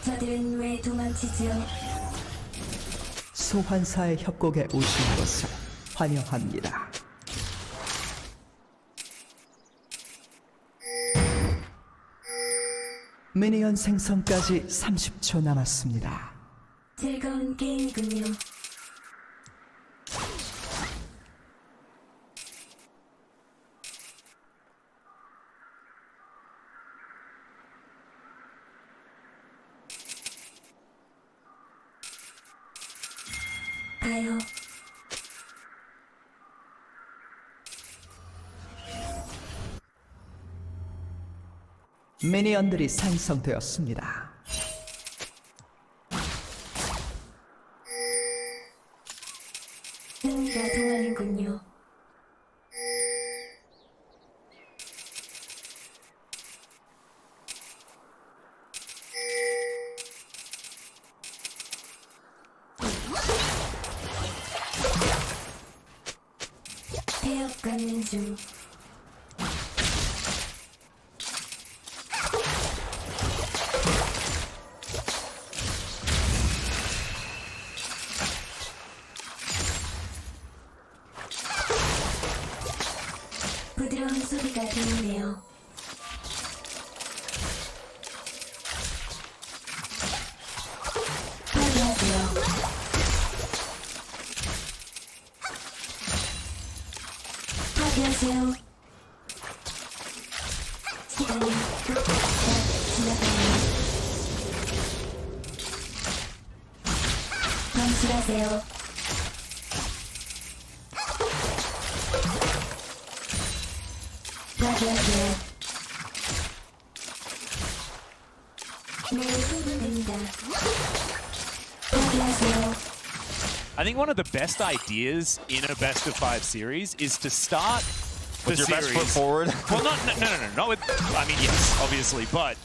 저들은 왜 도망치지요? 소환사의 협곡에 오신 것을 환영합니다. 미니언 생성까지 30초 남았습니다. 즐거운 게임이군요. 가요. 미니언들이 생성되었습니다. 흥미가 동하는군요. 태엽 갖는 중. 부드러운 소리가 들리네요. 파괴하세요. 파괴하세요. 시간이 곧 지나가네요. 방출하세요. 파괴하세요. 네, 흥분됩니다. 파괴하세요. I think one of the best ideas in a best of 5 series is to start the with your series. best foot forward. Well, not with. I mean, yes, obviously, but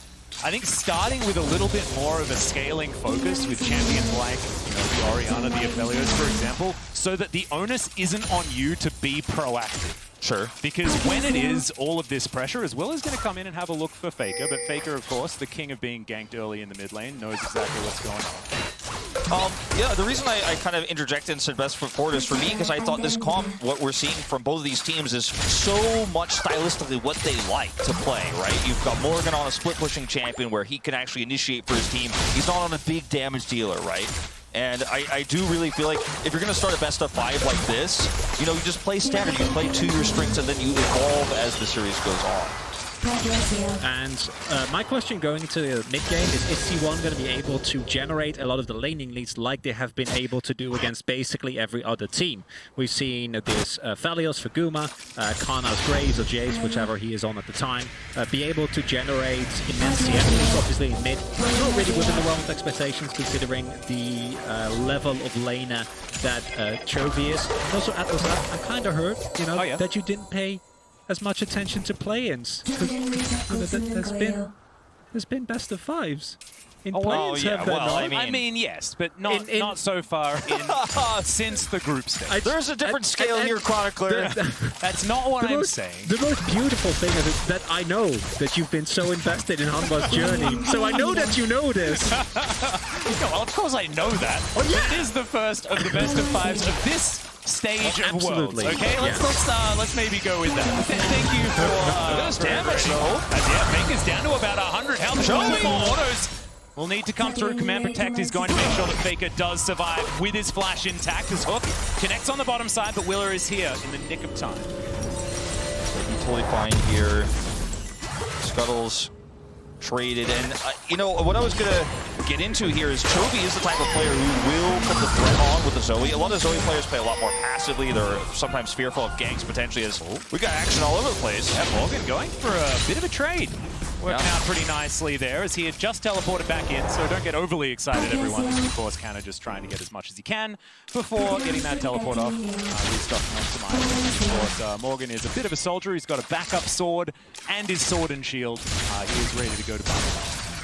I think starting with a little bit more of a scaling focus with champions like the Oriana, the Aphelios, for example, so that the onus isn't on you to be proactive. Sure. Because when it is, all of this pressure, as well as going to come in and have a look for FAKER, but FAKER, of course, the king of being ganked early in the mid lane, knows exactly what's going on. Yeah, the reason I kind of interjected and said best foot forward is for me because I thought this comp, what we're seeing from both of these teams is so much stylistically what they like to play, right? You've got Morgan on a split pushing champion where he can actually initiate for his team. He's not on a big damage dealer, right? And I do really feel like if you're going to start a best of 5 like this, you know, you just play standard, you play to your strengths, and then you evolve as the series goes on. And my question going into the mid-game is C1 going to be able to generate a lot of the laning leads like they have been able to do against basically every other team? We've seen this Aphelios for Guma, Karna's Graves or Jace, whichever he is on at the time, be able to generate immense CM, obviously in mid. Not really within the realm of expectations considering the level of laner that Chovy is. And also, Atlas, I kind of heard, you know, that you didn't pay as much attention to play-ins. There's been best of 5s. In play-ins, have there not? I mean, yes, but not so far in since the group stage. There's a different scale here, Chronicler. That's not what I'm saying. The most beautiful thing is that I know that you've been so invested in Hanwha's journey. So I know that you know this. Well, of course I know that. Oh, yeah. It is the first of the best of 5s of this stage of Worlds. Okay, let's maybe go with that. Thank you for this damage though. Yeah, FAKER's down to about 100 health. Show more autos will need to come through. Command Protect is going to make sure that FAKER does survive with his flash intact. His hook connects on the bottom side, but Willer is here in the nick of time. He's totally fine here. Scuttles traded, and you know what I was gonna get into here is Chovy is the type of player who will put the threat on with the Zoe. A lot of Zoe players play a lot more passively. They're sometimes fearful of ganks potentially, as we got action all over the place. Yeah, Morgan going for a bit of a trade. Working out pretty nicely there as he had just teleported back in, so don't get overly excited, everyone. Of course, Kanna just trying to get as much as he can before getting that teleport off. Restocking on some items. Of course, Morgan is a bit of a soldier. He's got a backup sword and his sword and shield. He is ready to go to battle.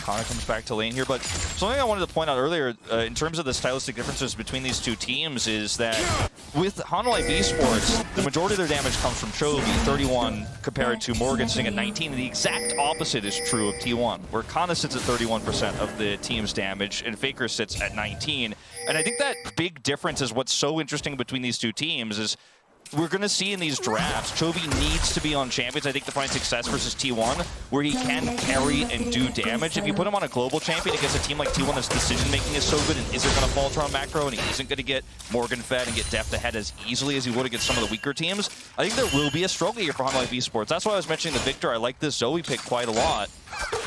Kana comes back to lane here, but something I wanted to point out earlier in terms of the stylistic differences between these two teams is that with HLE Esports, the majority of their damage comes from Chovy, 31, compared to Morgan sitting at 19. And the exact opposite is true of T1, where Kana sits at 31% of the team's damage and FAKER sits at 19. And I think that big difference is what's so interesting between these two teams is we're going to see in these drafts, Chovy needs to be on champions, I think, to find success versus T1, where he can carry and do damage. If you put him on a global champion against a team like T1 that's decision-making is so good and isn't going to falter on macro, and he isn't going to get Morgan fed and get depth ahead as easily as he would against some of the weaker teams, I think there will be a struggle here for HLE Esports. That's why I was mentioning the Victor. I like this Zoe pick quite a lot.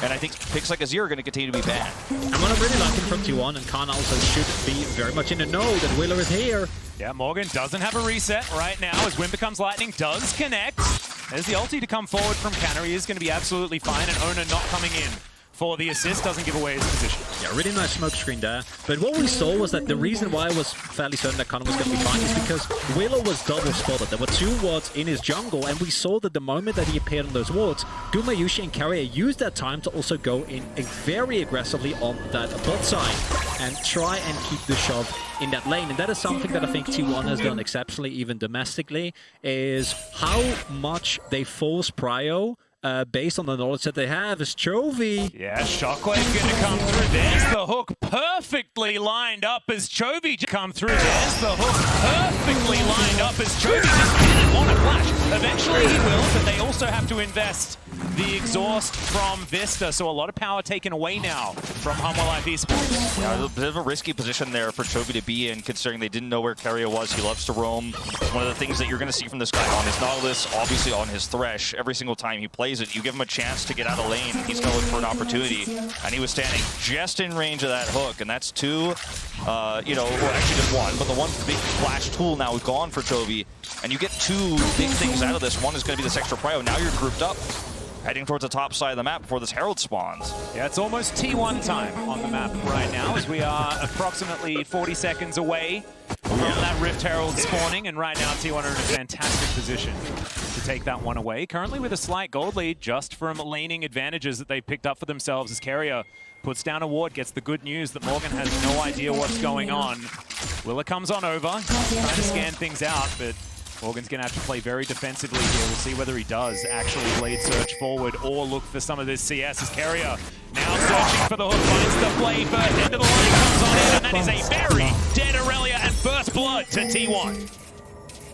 And I think picks like Azir are going to continue to be bad. And what I'm really liking from T1, and Kana also should be very much in the know that Wheeler is here. Yeah, Morgan doesn't have a reset right now as Wind Becomes Lightning does connect. There's the ulti to come forward from Canner. He is going to be absolutely fine, and Ona not coming in for the assist doesn't give away his position. Yeah, really nice smoke screen there. But what we saw was that the reason why I was fairly certain that Connor was going to be fine is because Willow was double spotted. There were 2 wards in his jungle, and we saw that the moment that he appeared on those wards, Gumayushi and Carrier used that time to also go in very aggressively on that bot side and try and keep the shove in that lane. And that is something that I think T1 has done exceptionally, even domestically, is how much they force prio based on the knowledge that they have is Chovy. Yeah, Shockwave going to come through. There's the hook perfectly lined up as Chovy come through. There's the hook perfectly lined up as Chovy just didn't want to flash. Eventually he will, but they also have to invest the exhaust from Vista, so a lot of power taken away now from HLE Esports. Yeah, a bit of a risky position there for Chovy to be in, considering they didn't know where Carrier was. He loves to roam. One of the things that you're going to see from this guy on his Nautilus, obviously on his Thresh, every single time he plays it, you give him a chance to get out of lane, he's going to look for an opportunity. And he was standing just in range of that hook, and that's 2, you know, well, actually just 1, but the one big flash tool now is gone for Chovy. And you get 2 big things out of this. One is going to be this extra prio. Now you're grouped up, heading towards the top side of the map before this Herald spawns. Yeah, it's almost T1 time on the map right now, as we are approximately 40 seconds away from that Rift Herald spawning, and right now T1 are in a fantastic position to take that one away. Currently with a slight gold lead just from laning advantages that they've picked up for themselves as Carrier puts down a ward, gets the good news that Morgan has no idea what's going on. Willa comes on over, trying to scan things out, but Morgan's going to have to play very defensively here. We'll see whether he does actually blade search forward or look for some of this CS as Carrier now searching for the hook, finds the blade, but end of the line comes on in, and that is a very dead Aurelia and first blood to T1.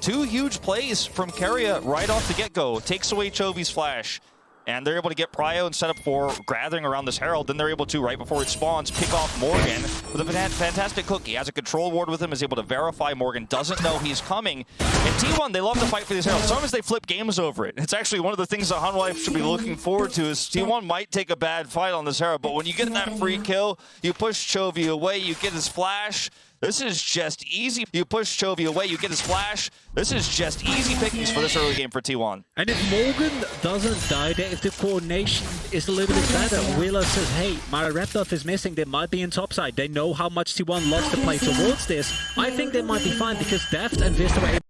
2 huge plays from Carrier right off the get-go. Takes away Chovy's flash, and they're able to get prio and set up for gathering around this Herald. Then they're able to, right before it spawns, pick off Morgan with a fantastic hook. He has a control ward with him, is able to verify Morgan doesn't know he's coming. And T1, they love to fight for these Heralds. Sometimes they flip games over it. It's actually one of the things that HLE should be looking forward to is T1 might take a bad fight on this Herald, but when you get that free kill, you push Chovy away, you get his flash. This is just easy. You push Chovy away, you get his flash. This is just easy pickings for this early game for T1. And if Morgan doesn't die there, if the coordination is a little bit better, Wheeler says, hey, my Reptile is missing, they might be in topside. They know how much T1 loves to play towards this. I think they might be fine because Deft and Vista were able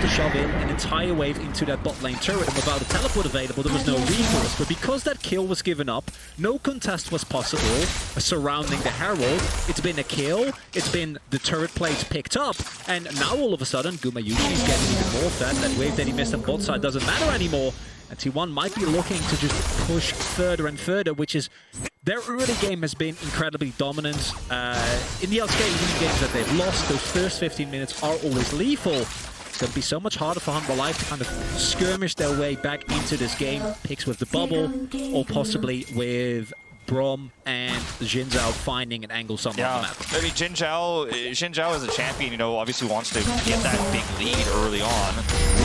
to shove in an entire wave into that bot lane turret, and without a teleport available there was no recourse. But because that kill was given up, no contest was possible surrounding the Herald. It's been a kill, it's been the turret plates picked up, and now all of a sudden Gumayushi is getting even more fed. That wave that he missed on bot side doesn't matter anymore, and T1 might be looking to just push further and further, which is their early game has been incredibly dominant. In the LCK games that they've lost, those first 15 minutes are always lethal. It's going to be so much harder for HLE to kind of skirmish their way back into this game. Picks with the bubble, or possibly with Brom and Xin Zhao finding an angle somewhere on the map. I mean, Xin Zhao as a champion, you know, obviously wants to get that big lead early on.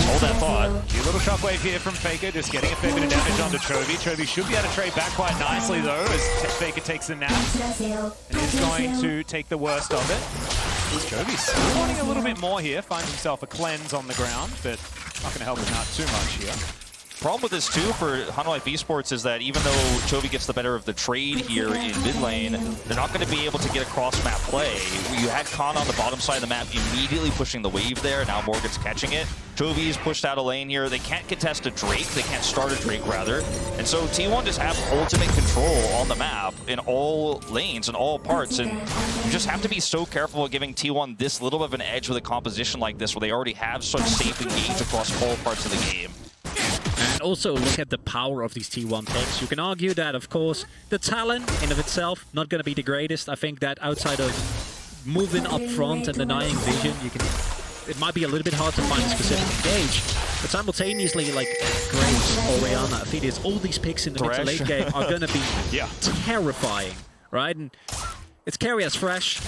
Hold that thought. Cute little shockwave here from FAKER, just getting a fair bit of damage onto Chovy. Chovy should be able to trade back quite nicely though, as FAKER takes a nap. And he's going to take the worst of it. Chovy still wanting a little bit more here, finds himself a cleanse on the ground, but not going to help him out too much here. problem with this, too, for HLE Esports is that even though Chovy gets the better of the trade here in mid lane, they're not going to be able to get a cross-map play. You had Kana on the bottom side of the map immediately pushing the wave there. Now Morgan's catching it. Chovy's pushed out a lane here. They can't contest a Drake. They can't start a Drake, rather. And so T1 just have ultimate control on the map in all lanes and all parts. And you just have to be so careful of giving T1 this little bit of an edge with a composition like this where they already have such safe engage across all parts of the game. And also look at the power of these T1 picks. You can argue that, of course, the talent in of itself not going to be the greatest. I think that outside of moving up front and denying vision, it might be a little bit hard to find a specific engage. But simultaneously, like Graves, Oriana, Aphelios, all these picks in the mid to late game are going to be terrifying, right? And it's carry as Fresh.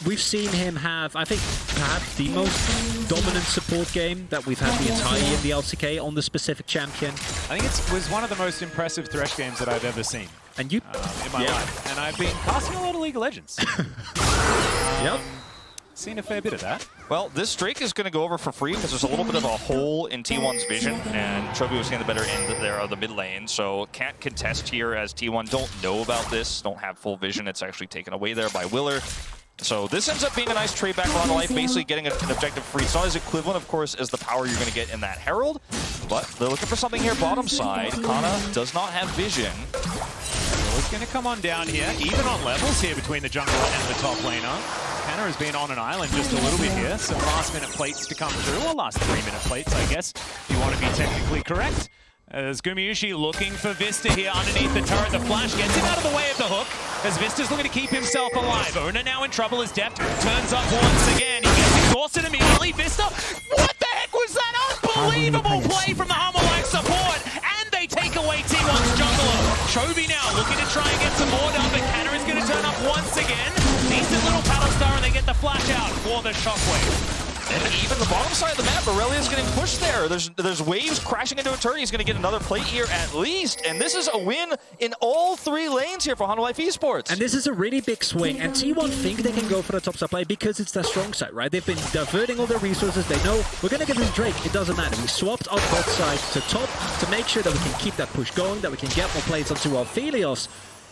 We've seen him have, I think, perhaps the most dominant support game that we've had the entire year in the LCK on the specific champion. I think it was one of the most impressive Thresh games that I've ever seen. And you, in my life. And I've been casting a lot of League of Legends. Yep. Seen a fair bit of that. Well, this Drake is going to go over for free because there's a little bit of a hole in T1's vision, and Chovy was getting the better end there of the mid lane, so can't contest here as T1 don't know about this, don't have full vision. It's actually taken away there by Willer. So this ends up being a nice trade back on life, basically getting an objective free. It's not as equivalent, of course, as the power you're going to get in that Herald, but they're looking for something here bottom side. Kana does not have vision. It's going to come on down here, even on levels here between the jungler and the top laner. Kanna has been on an island just a little bit here. Some last-minute plates to come through, or last 3-minute plates, I guess, if you want to be technically correct. As Gumayusi looking for Vista here underneath the turret. The flash gets him out of the way of the hook, as Vista's looking to keep himself alive. Ona now in trouble as Deft turns up once again. He gets exhausted immediately. Vista, what the heck was that? Unbelievable play from the HLE support! And they take away T1's jungler. Chovy now looking to try and get some more done, but Kanna is going to turn up once again. Decent little paddle star, and they get the flash out for the shockwave. And even the bottom side of the map, Aurelia's getting pushed there. There's waves crashing into a turret. He's going to get another plate here at least. And this is a win in all 3 lanes here for HLE Esports. And this is a really big swing. And T1 think they can go for the top side play because it's their strong side, right? They've been diverting all their resources. They know we're going to give this Drake. It doesn't matter. We swapped our bot side to top to make sure that we can keep that push going, that we can get more plates onto our Aphelios.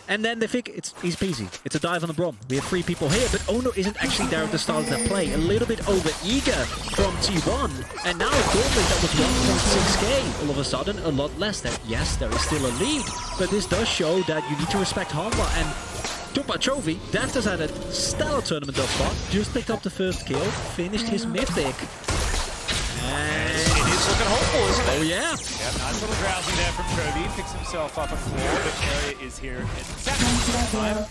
And then they think it's easy peasy. It's a dive on the Brom. We have 3 people here, but Ono isn't actually there at the start of their play. A little bit over-eager from T1. And now a Goldlink that was 1.6k. All of a sudden, a lot less. Yes, there is still a lead, but this does show that you need to respect Hanwha. And talk about Chovy, Deft has had a stellar tournament thus far. Just picked up the first kill, finished his mythic. And it is looking hopeful, isn't it? oh yeah. Yeah, nice little drowsy there from Chovy. Picks himself up a floor, but Carrier is here at exactly time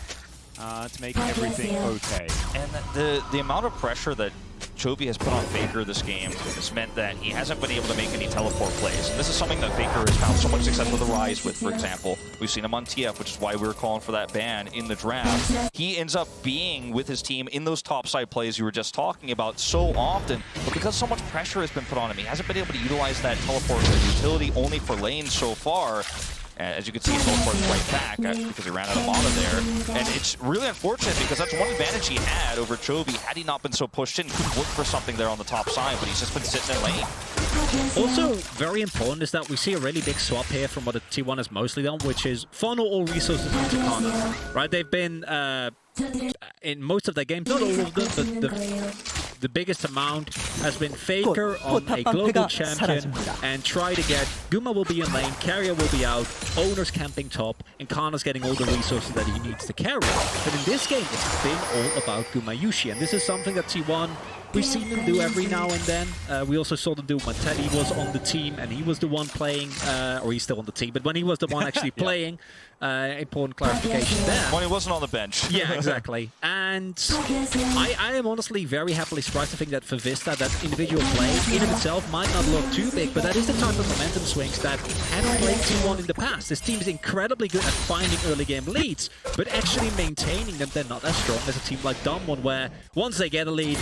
to make everything okay. And the amount of pressure that Chovy has put on FAKER this game has meant that he hasn't been able to make any teleport plays. And this is something that FAKER has found so much success with the Rise with, for example. We've seen him on TF, which is why we were calling for that ban in the draft. He ends up being with his team in those topside plays you were just talking about so often, but because so much pressure has been put on him, he hasn't been able to utilize that teleport utility only for lanes so far. As you can see, he teleported right back because he ran out of mana there. And it's really unfortunate because that's one advantage he had over Chovy. Had he not been so pushed in, could look for something there on the top side, but he's just been sitting in lane. Also, very important is that we see a really big swap here from what the T1 has mostly done, which is funnel all resources into Kana. Right? They've been, in most of their games, not all of them, but the biggest amount has been FAKER on a global champion and try to get Guma will be in lane, Carrier will be out, Owner's camping top, and Kana's getting all the resources that he needs to carry. But in this game, it's been all about Gumayusi, and this is something that T1, we've seen them do every now and then. We also saw them do when Teddy was on the team and he was the one playing, or he's still on the team, but when he was the one actually playing, important clarification there. When he wasn't on the bench. Yeah, exactly. And I am honestly very happily surprised to think that for Vista, that individual play in of itself might not look too big, but that is the type of momentum swings that haven't played T1 in the past. This team is incredibly good at finding early game leads, but actually maintaining them, they're not as strong as a team like Damwon, where once they get a lead,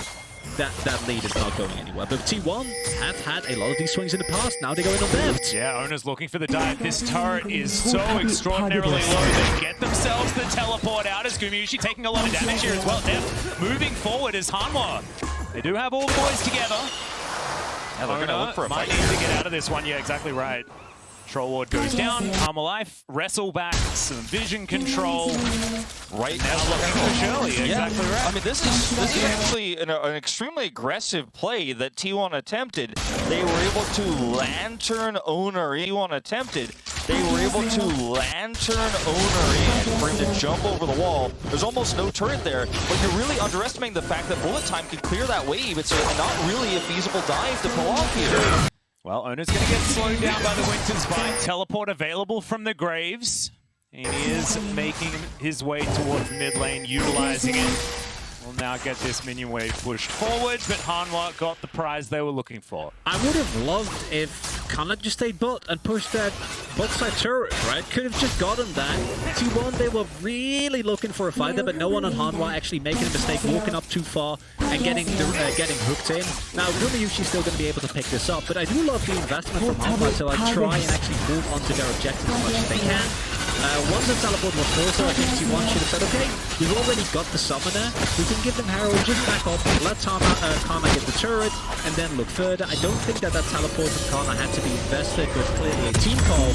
that lead is not going anywhere. But T1 have had a lot of these swings in the past. Now they're going on Deft. Yeah, Owner's looking for the dive. This turret is so extraordinarily low. They get themselves the teleport out as Gumayusi taking a lot of damage here as well. Deft moving forward as Hanwha. They do have all the boys together. Yeah, they're going to look for a might fight. need to get out of this one. Yeah, exactly right. Troll Ward goes down, Armor Life, wrestle back, some vision control. Right Now looking for Shirley, exactly right. I mean, this is actually an extremely aggressive play that T1 attempted. They were able to lantern owner. T1 attempted. They were able to lantern owner in for him to jump over the wall. There's almost no turret there, but you're really underestimating the fact that bullet time can clear that wave. It's not really a feasible dive to pull off here. Well, Owner's going to get slowed down by the Winter's Bite. Teleport available from the Graves. He is making his way towards mid lane, utilizing it. Will now get this minion wave pushed forward, but Hanwha got the prize they were looking for. I would have loved if Kana just stayed bot and pushed that bot side turret, right? Could have just gotten that. T1, they were really looking for a fight there, but no one on Hanwha actually making a mistake, walking up too far and getting hooked in. Now, Gumayushi's still going to be able to pick this up, but I do love the investment from Hanwha to like try and actually hold onto their objectives as much as they can. Once the teleport was forced, I think T1 should have said, okay, we've already got the summoner, we can give them Herald, just back off, let Karma get the turret, and then look further. I don't think that teleport from Karma had to be invested, but clearly a team call,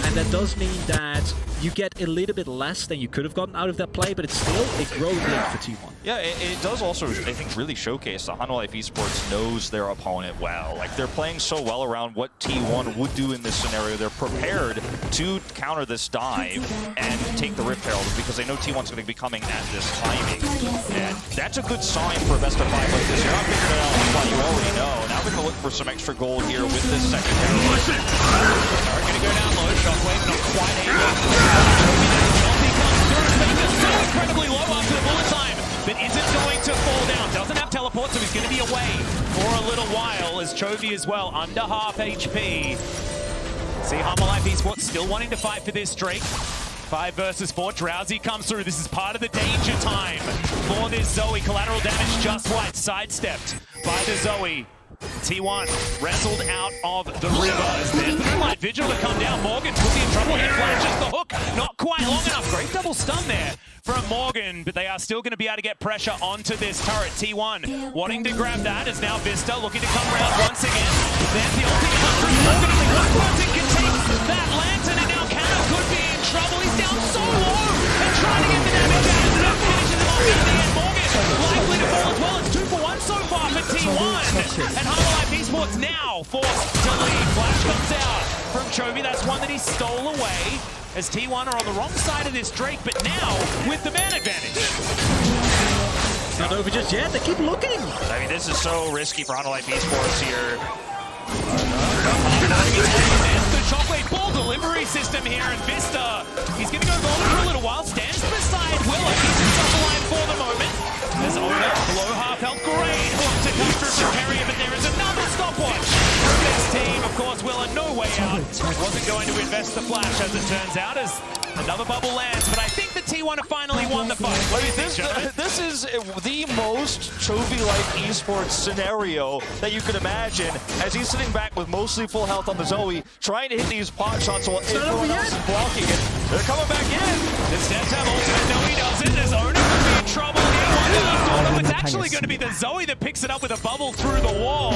and that does mean that you get a little bit less than you could have gotten out of that play, but it's still a growth link for T1. Yeah, it does also, I think, really showcase that HLE Esports knows their opponent well. Like, they're playing so well around what T1 would do in this scenario. They're prepared to counter this dive and take the Rift Herald because they know T1's going to be coming at this timing. And that's a good sign for a best of 5 like this. You're not figuring it out but you already know. Now we're going to look for some extra gold here with this second Herald. They're going to go down low, Shockwave not quite able. Chovy comes through, Faker still incredibly low after the bullet time, but isn't going to fall down. Doesn't have teleport, so he's going to be away for a little while as Chovy as well, under half HP. See HLE Esports still wanting to fight for this Drake. 5 versus 4, Drowsy comes through. This is part of the danger time for this Zoe. Collateral damage just right, sidestepped by the Zoe. T1 wrestled out of the river. There's the Moonlight Vigil to come down. Morgan could be in trouble here. Flashes the hook. Not quite long enough. Great double stun there from Morgan, but they are still going to be able to get pressure onto this turret. T1 wanting to grab that is now Vista looking to come around once again. There's the ultimate come through. Morgan only one person can take that lantern, and now Canna could be in trouble. He's down so low and trying to get the damage out. Ends up finishing them off in the end. Morgan likely to fall as well. It's 2 for 1 so far for T1. And HLE Esports now forced to leave. Flash comes out from Chovy. That's one that he stole away as T1 are on the wrong side of this Drake, but now with the man advantage. It's not over just yet. They keep looking. I mean, this is so risky for HLE Esports here. The Shockwave ball delivery system here, and Vista, he's going to go golden for a little while, stands beside Willa, keeps himself alive for the moment. There's Owner, below half health, great hook to come through from Carrier, but there is another stopwatch from this team. Of course, Willa, no way out. Wasn't going to invest the flash, as it turns out, as another bubble lands, but I think the T1 have finally won the fight. What do you think, Jonathan? This is the most Chovy-like esports scenario that you could imagine, as he's sitting back with mostly full health on the Zoe, trying to hit these pot shots while everyone else is blocking it. They're coming back in. The steps have ultimate, no he doesn't. There's Owner could be in trouble here. It's actually going to be the Zoe that picks it up with a bubble through the wall.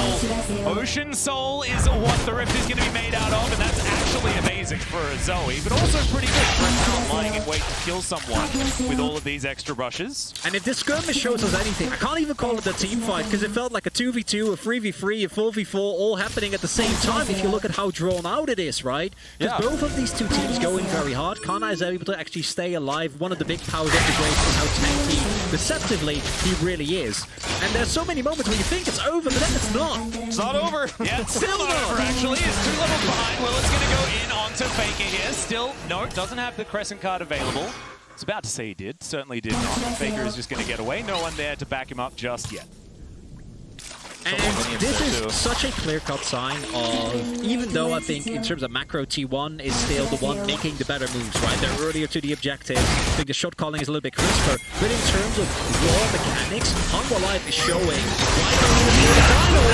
Ocean Soul is what the Rift is going to be made out of, and that's actually amazing for a Zoe, but also pretty good for not lying in wait to kill someone with all of these extra rushes. And if this skirmish shows us anything, I can't even call it a team fight because it felt like a 2v2, a 3v3, a 4v4 all happening at the same time if you look at how drawn out it is, right? Because both of these two teams going very hard. Kana is able to actually stay alive. One of the big powers of the Graves is how tanky, deceptively, he really is. And there's so many moments where you think it's over, but then it's not. It's not over. Yeah, it's still not over, actually. It's 2 levels behind. Willa's going to go in onto Faker here. Still, no, doesn't have the Crescent card available. I was about to say he did. Certainly did not. Faker is just going to get away. No one there to back him up just yet. And this is such a clear-cut sign of, even though I think in terms of macro, T1 is still the one making the better moves, right? They're earlier to the objective. I think the shot calling is a little bit crisper. But in terms of raw mechanics, HLE Life is showing right on the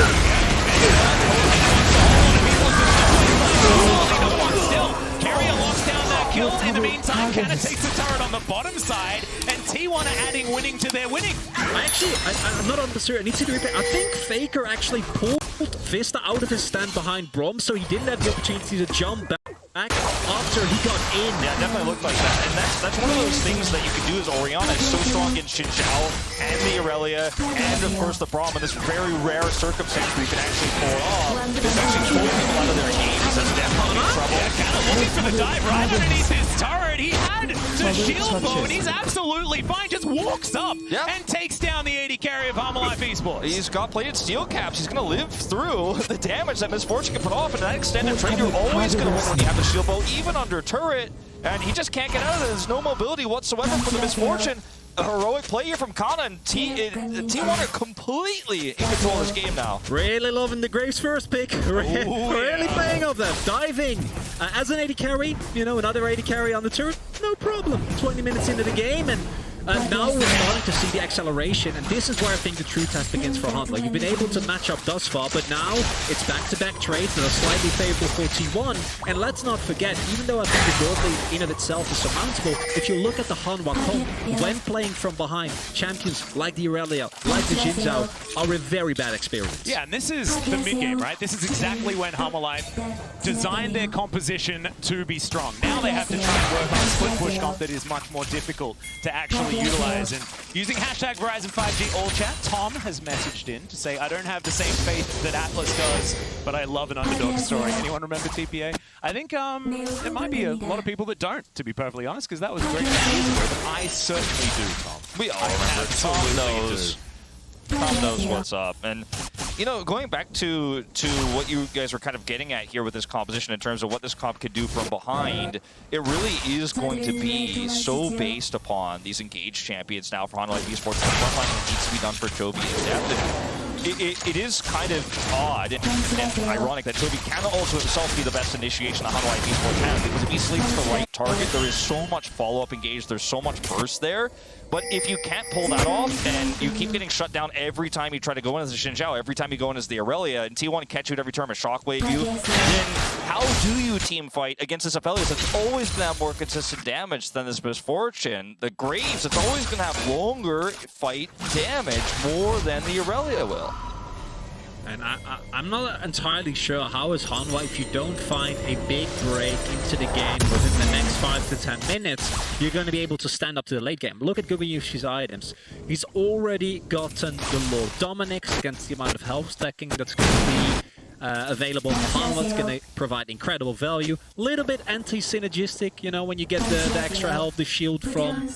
Still, Carrier locks down that kill. In the meantime, Canna takes the turret on the bottom side, and T1 are adding winning to their winning. I'm not on the I need to do it. I think Faker actually pulled Vista out of his stand behind Brom, so he didn't have the opportunity to jump back after he got in. Yeah, it definitely looked like that. And that's one of those things that you can do as Oriana. It's so strong against Xin Zhao and the Aurelia and, of course, the Braum in this very rare circumstance where you can actually pull it off. It's actually pulling people out of their games. That's definitely trouble. Yeah, kind of looking for the dive right underneath his turret. He had the shield bow, and he's absolutely fine. Just walks up and takes down the AD carry of HLE Esports. He's got plated steel caps. He's going to live through the damage that Misfortune can put off. And that extended trade, you're always going to win when you have the shield bow, even under turret. And he just can't get out of it. There's no mobility whatsoever for the Misfortune. A heroic play here from Kana, and T1 are completely in control of this game now. Really loving the Graves first pick. Really playing off them. Diving. As an AD carry, you know, another AD carry on the turret, no problem. 20 minutes into the game, and now we're starting to see the acceleration, and this is where I think the true test begins for Hunt. Like, you've been able to match up thus far, but now it's back-to-back trades that are slightly favorable for T1. And let's not forget, even though I think the goal lead in of itself is surmountable, if you look at the Hanwha comp, when playing from behind, champions like the Aurelia, like the Xin Zhao, are a very bad experience. Yeah, and this is the mid-game, right? This is exactly when HLE designed their composition to be strong. Now they have to try and work on a split push comp that is much more difficult to actually utilize. And using hashtag Verizon 5G all chat, Tom has messaged in to say, I don't have the same faith that Atlas does, but I love an underdog story. Anyone remember TPA? I think there might be a lot of people that don't, to be perfectly honest, because that was a great game. I certainly do, Tom. We all remember. Tom knows. Tom knows what's up. And, you know, going back to what you guys were kind of getting at here with this composition in terms of what this comp could do from behind, it really is going to be so based upon these engaged champions now for HLE Esports. The frontline needs to be done for Toby and Depth. It is kind of odd and ironic that Toby can also himself be the best initiation that HLE Esports has, because if he sleeps the right target, there is so much follow-up engaged, there's so much burst there. But if you can't pull that off, and you keep getting shut down every time you try to go in as the Xin Zhao, every time you go in as the Aurelia, and T1 catch you at every turn and shockwave you, then how do you team fight against this Aphelios that's always going to have more consistent damage than this Misfortune? The Graves, it's always going to have longer fight damage more than the Aurelia will. And I'm not entirely sure how is Hanwha, if you don't find a big break into the game within the next 5 to 10 minutes, you're going to be able to stand up to the late game. Look at Gubiyushi's items. He's already gotten the Lord Dominic's against the amount of health stacking that's going to be available. Hanwha's going to provide incredible value. Little bit anti-synergistic, you know, when you get the extra health, the shield from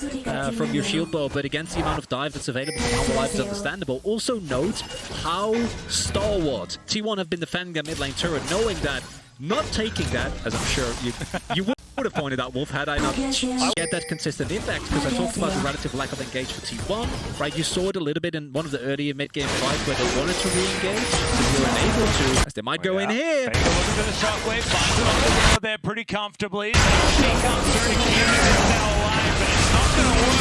your shield bow, but against the amount of dive that's available from HLE is understandable. Also note how stalwart T1 have been defending their mid lane turret, knowing that not taking that, as I'm sure you would have pointed out, Wolf, had I not get that consistent impact, because I talked about the relative lack of engage for T1, right? You saw it a little bit in one of the earlier mid-game fights where they wanted to re-engage, but they were unable to, as they might go in here. FAKER looking for the shockwave, finds it on the ground there pretty comfortably. She comes through to keep it now alive, but it's not going to work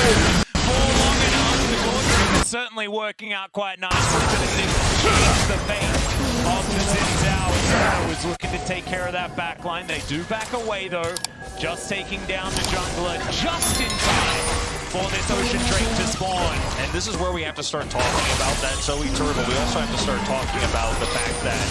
for long enough. The Gordon is certainly working out quite nicely, but it change the fate of the Xin Zhao. Was looking to take care of that backline. They do back away though, just taking down the jungler just in time for this Ocean Drake to spawn. And this is where we have to start talking about that Zoe Turtle. We also have to start talking about the fact that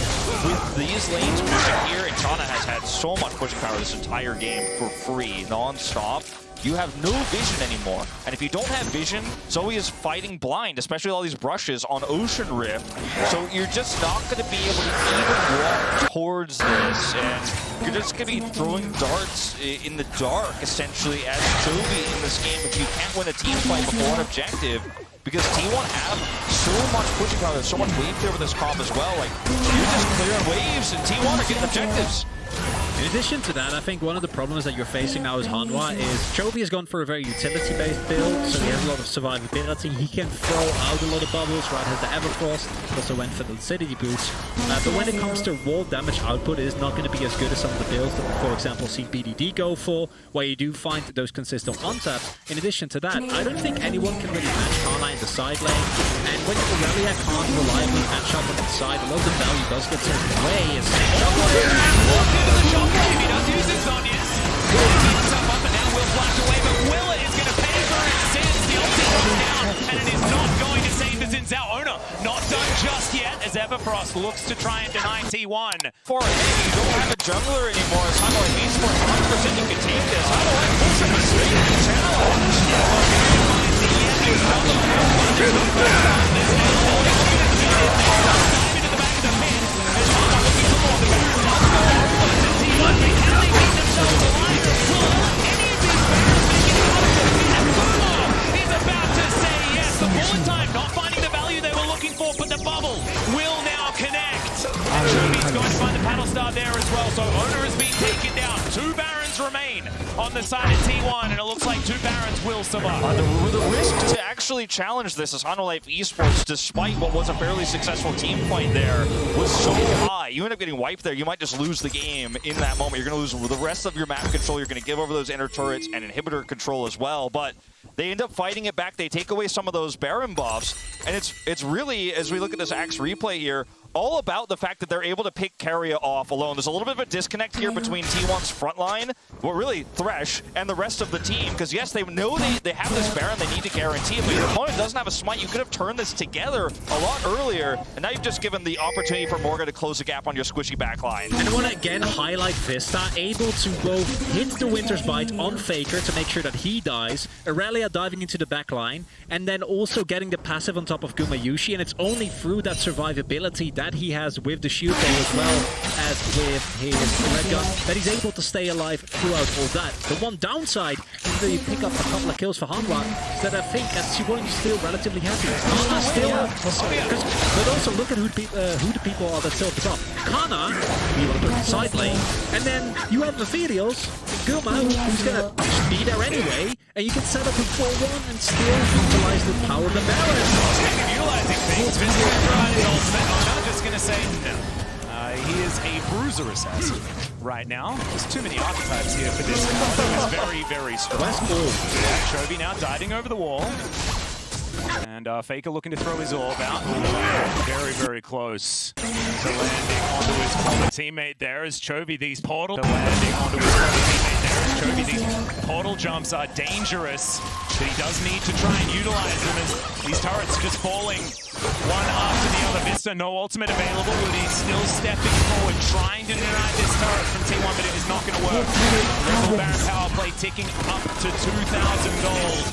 with these lanes pushing here, and Kana has had so much pushing power this entire game for free, non-stop. You have no vision anymore. And if you don't have vision, Zoe is fighting blind, especially all these brushes on Ocean Rift. So you're just not going to be able to even walk towards this. And you're just going to be throwing darts in the dark, essentially, as Toby in this game if you can't win a team fight before an objective. Because T1 have so much pushing power, there's so much wave clear with this comp as well. Like, you're just clearing waves, and T1 are getting objectives. In addition to that, I think one of the problems that you're facing now as Hanwha is Chovy has gone for a very utility-based build, so he has a lot of survivability. He can throw out a lot of bubbles, right? Has the Everfrost, also went for the Lucidity boots. But when it comes to wall damage output, it is not going to be as good as some of the builds that, for example, see BDD go for, where you do find those consistent on-taps. In addition to that, I don't think anyone can really match Kana in the side lane, and when Aurelia can't reliably match up on the side, a lot of the value does get taken away. If he does use his Zonias, Will keeps himself up and now Will flash away, but Will is going to pay for his sins. The ulti comes down, and it is not going to save the Xin Zhao owner. Not done just yet, as Everfrost Frost looks to try and deny T1. For you don't have a jungler anymore. It's HLE Esports 100% you can take this. HLE push him straight into the He's about to say yes. The bullet time not finding the value they were looking for, but the bubble will now connect. And Chobi's going to find the paddle star there as well. So Owner has been taken down. 2 Barons remain on the side of T1, and it looks like 2 Barons will survive. The risk to actually challenge this as HLE Esports, despite what was a fairly successful team fight there, was so high. You end up getting wiped there. You might just lose the game in that moment. You're going to lose the rest of your map control. You're going to give over those inner turrets and inhibitor control as well. But they end up fighting it back. They take away some of those Baron buffs. And it's really, as we look at this Axe replay here, all about the fact that they're able to pick Keria off alone. There's a little bit of a disconnect here between T1's front line, well, really Thresh, and the rest of the team. Because yes, they know they have this Baron, they need to guarantee it, but your opponent doesn't have a smite. You could have turned this together a lot earlier, and now you've just given the opportunity for Morgan to close the gap on your squishy backline. And I want to again highlight Vista, able to both hit the Winter's Bite on Faker to make sure that he dies, Aurelia diving into the backline, and then also getting the passive on top of Gumayushi, and it's only through that survivability that he has with the shield bow as well as with his red gun that he's able to stay alive throughout all that. The one downside, even though you pick up a couple of kills for Hanwha, is that I think at T1 you're still relatively happy. Kana still, but also look at who the people are that still at the top. Kana, you on the side lane, and then you have Ethereals, Guma, who's gonna be there anyway, and you can set up a 4-1 and still utilize the power of the Baron. Utilizing things, I'm just gonna say no. He is a bruiser assassin right now. There's too many archetypes here for this one. It's very, very strong. Chobi now diving over the wall. And Faker looking to throw his orb out. Very, very close to landing onto his former teammate there as Chobi. These portal jumps are dangerous, but he does need to try and utilize them as these turrets are just falling one after the other. Vista, no ultimate available, but he's still stepping forward, trying to deny this turret from T1, but it is not going to work. Rebel Baron power play ticking up to 2,000 gold.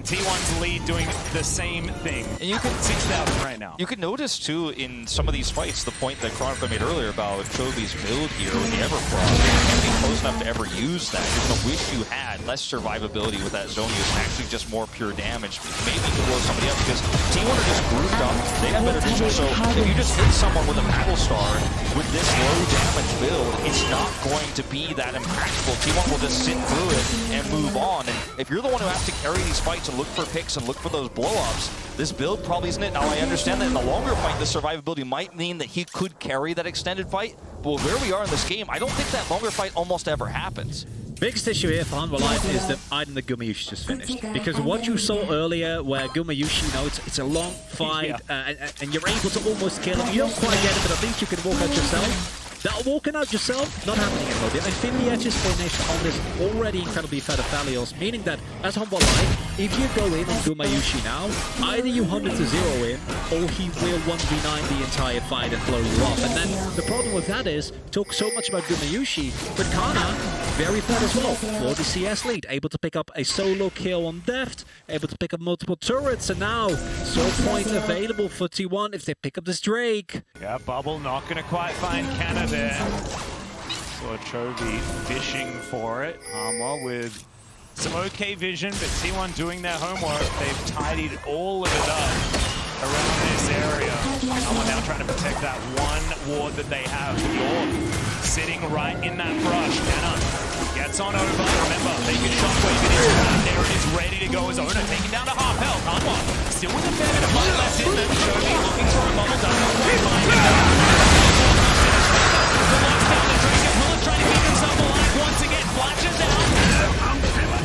T1's lead doing the same thing. And you can 6,000 right now. You can notice too in some of these fights the point that Chronicler made earlier about Chobi's build here with the Everfrost. You can't be close enough to ever use that. You're gonna wish you had less survivability with that zone use and actually just more pure damage. Maybe you can blow somebody up because T1 are just grouped up. They have better vision. So if you just hit someone with a battle star with this low damage build, it's not going to be that impactful. T1 will just sit through it and move on. And if you're the one who has to carry these fights and look for picks and look for those blow-ups, this build probably isn't it. Now, I understand that in the longer fight, the survivability might mean that he could carry that extended fight, but where we are in this game, I don't think that longer fight almost ever happens. Biggest issue here for Hanwha Life is the item that Gumayushi just finished. Because what you saw earlier, where Gumayushi, it's a long fight, and you're able to almost kill him. You don't quite get it, but at least you can walk out yourself. That walking out yourself, not happening anymore. The Infinity Edge's finished on this already incredibly fed Aphelios, meaning that as Hanwha Life, if you go in on Gumayushi now, either you 100 to 0 in, or he will 1v9 the entire fight and blow you off. And then the problem with that is, talk so much about Gumayushi, but Kana, very fed as well, for the CS lead, able to pick up a solo kill on Deft, able to pick up multiple turrets, and now soul point available for T1 if they pick up this Drake. Yeah, Bubble not going to quite find Kana there. Saw Chobi fishing for it. Hanwha with some okay vision, but T1 doing their homework. They've tidied all of it up around this area. Hanwha now trying to protect that one ward that they have. The orb sitting right in that brush. Kana gets on over. Remember, they can shockwave it into that. There it is, ready to go as Owner, taking down to half health. Hanwha still with a fair bit of fight left in them. Chobi looking for a bubble, doesn't quite find it. Trying to keep himself alive once again, flashes out.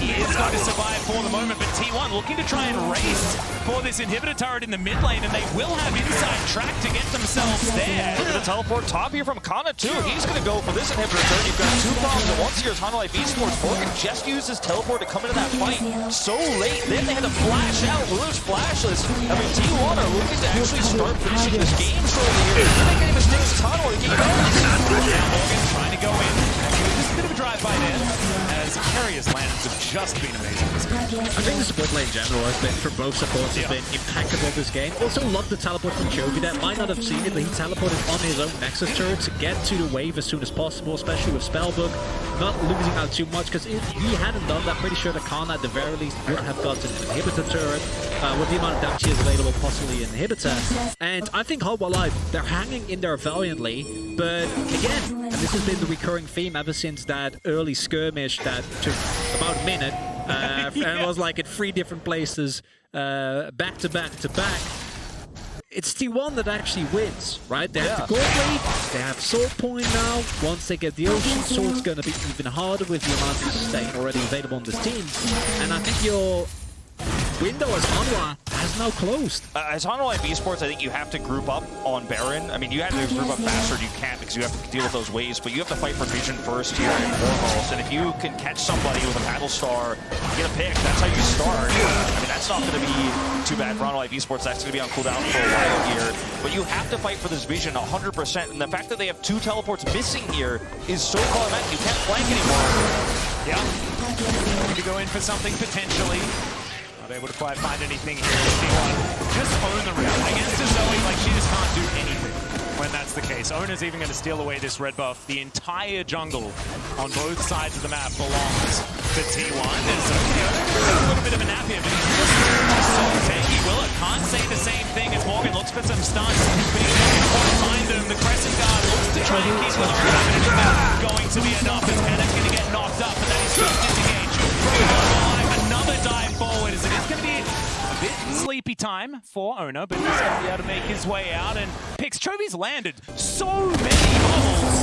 He is going to survive for for the moment, but T1 looking to try and race for this inhibitor turret in the mid lane, and they will have inside track to get themselves there. Look at the teleport top here from Kana too. He's going to go for this inhibitor turret. You've got two problems at once here as HLE Esports. Morgan just used his teleport to come into that fight so late. Then they had to flash out. Lulu's flashless. I mean, T1 are looking to actually start finishing this game shortly here. They're making any mistakes. Tunnel. Now Morgan trying to go in. Just a bit of a drive-by there, as Carrier's lands have just been amazing. I think the split lane in general has been, for both supports, has been impeccable this game. Also love the teleport from Chovy that might not have seen it, but he teleported on his own Nexus turret to get to the wave as soon as possible, especially with Spellbook. Not losing out too much, because if he hadn't done that, pretty sure the Kana at the very least would have gotten an inhibitor turret with the amount of damage he is available, possibly an inhibitor. And I think HLE, they're hanging in there valiantly, but again, and this has been the recurring theme ever since that early skirmish that took about a minute, and it was like at 3 different places, back to back to back. It's T1 that actually wins, right? They have the gold lead, they have sword point now. Once they get the ocean, sword's going to be even harder with the amount of sustain already available on this team. And I think your window as HLE has now closed. As HLE Esports, I think you have to group up on Baron. I mean, you have to group up faster than you can because you have to deal with those waves, but you have to fight for vision first here and foremost. And if you can catch somebody with a battle star, get a pick, that's how you start. I mean, that's not going to be too bad for HLE Esports. That's going to be on cooldown for a while here. But you have to fight for this vision 100%. And the fact that they have 2 teleports missing here is so problematic. You can't flank anymore. Yeah. Going to go in for something potentially. Able to quite find anything here. T1 just own the round against a Zoe, like she just can't do anything when that's the case. Owner's even going to steal away this red buff. The entire jungle on both sides of the map belongs to T1. There's a little bit of a nap here, but he's so tanky. Willa can't say the same thing as Morgan looks for some stuns, but he doesn't quite find them. The Crescent Guard looks to try and keep them around, and it's not going to be enough as Kenneth's going to get knocked up, but then he's still disengaged. Another dive forward as it is going to be a bit sleepy time for Owner, but he's going to be able to make his way out and picks. Chovy's landed so many bubbles,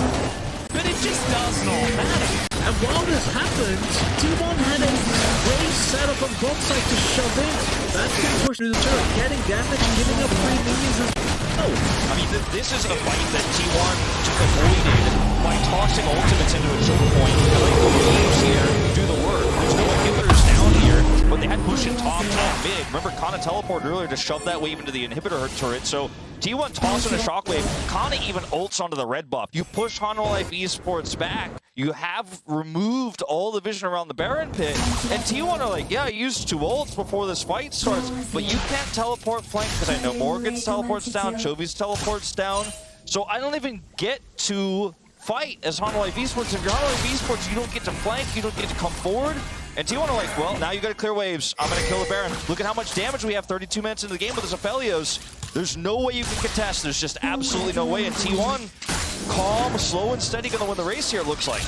but it just does not matter. And while this happened, T1 had a great setup on both sides to shove in. That's going to push through the turret, getting damage and giving up 3 minions as well. I mean, this is a fight that T1 avoided by tossing ultimates into a choke point. Like the waves here do the work. There's no inhibitors down here, but they had push and top mid. Remember, Kana teleported earlier to shove that wave into the inhibitor turret, so T1 tossing a shockwave. Kana even ults onto the red buff. You push HLE Esports back. You have removed all the vision around the Baron pit, and T1 are like, yeah, I used 2 ults before this fight starts, but you can't teleport flank because I know Morgan's teleports down, Chovy's teleports down, so I don't even get to fight as HLE Esports. If you're HLE Esports, you don't get to flank, you don't get to come forward. And T1 are like, well, now you got to clear waves. I'm going to kill the Baron. Look at how much damage we have 32 minutes into the game with this Aphelios. There's no way you can contest. There's just absolutely no way. And T1, calm, slow and steady, going to win the race here, it looks like.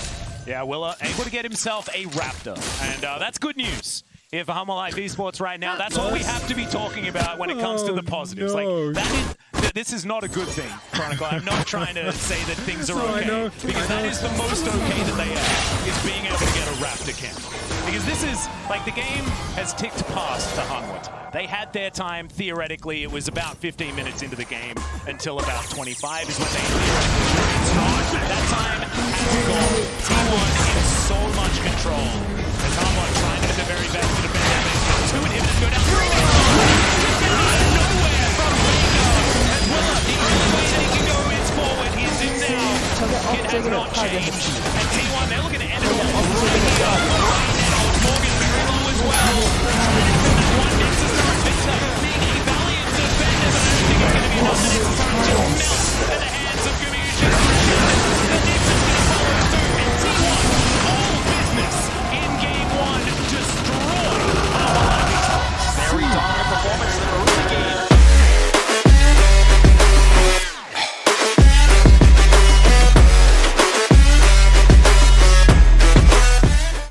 Yeah, Willa able to get himself a Raptor, and that's good news. If HLE Esports right now, that's all we have to be talking about when it comes to the positives. No. Like, this is not a good thing, Chronicle. I'm not trying to say that things are okay, because that is the most okay that they have, is being able to get a Raptor camp. Because this is, like, the game has ticked past the Hanwha time. They had their time, theoretically. It was about 15 minutes into the game until about 25 is when they theoretically started. That time has gone. T1 in so much control. As Hanwha trying to do their very best to defend damage. 2 inhibitors go down. 3 just out of nowhere from Wingo. As Willa, the only way that he can go is forward. He is in now. It has not changed. And